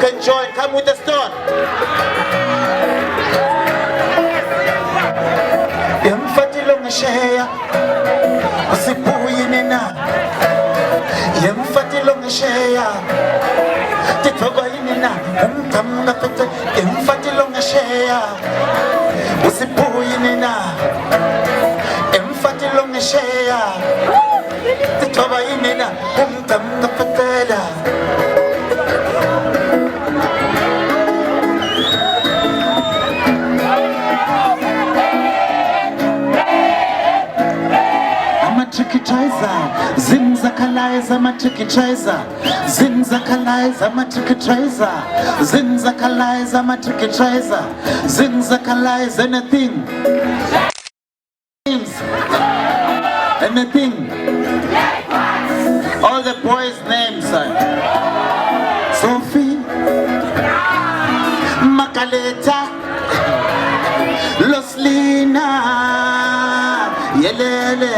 can join. Come with the stone. Yemfatilo ngesheya usibuye nina. Yemfatilo ngesheya tithoba yinina. Umtamga fete yemfatilo ngesheya usibuye nina. Yemfatilo ngesheya tithoba yinina. Umtamga fetela. Zinzakalize, matrikitizer. Zinzakalize, matrikitizer. Zinzakalize, matrikitizer. Zinzakalize anything. Anything. All the boys' names. Sophie, Makaleta, Loslina, Yelele.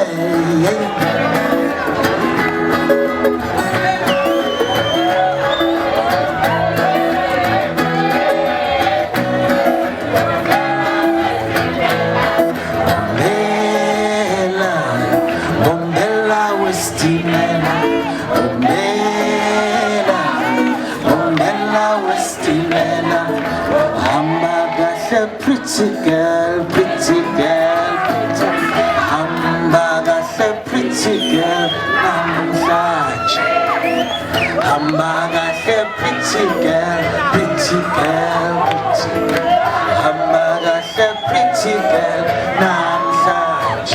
Pretty girl, pretty girl, pretty girl. Hamburger, say pretty girl, I'm such. Hamburger, say pretty girl, pretty girl, pretty girl. Hamburger, say pretty girl, I'm such.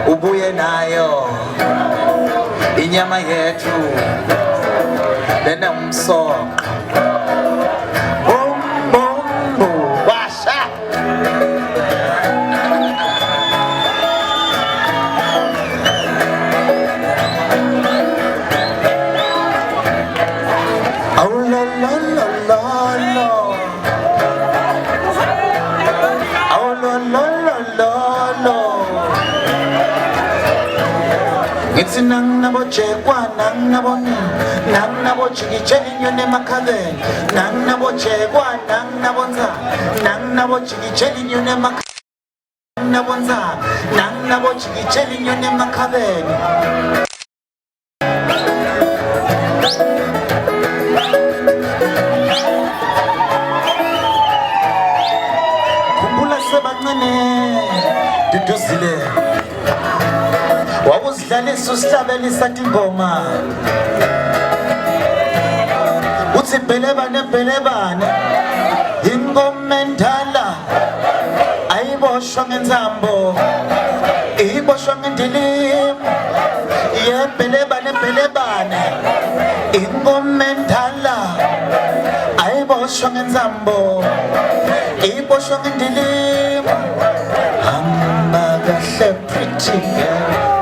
Ubuye nayo, inyama yetu, dena msoka. It's nang nabo chekwa nang nabo chikicheli nyone makabe nang nabo chekwa nang nabo chikicheli nyone makabe nang nabo chikicheli nyone makabe. Kumbula sebancane duduzile. Wawuzidlalisa usihlabelisa ingoma uthi bhelebane bhelebane ingoma endala ayiboshwa ngenzambo iboshwa ngendilimo ye bhelebane bhelebane ingoma endala ayiboshwa ngenzambo iboshwa ngendilimo hamba kahle pretty girl.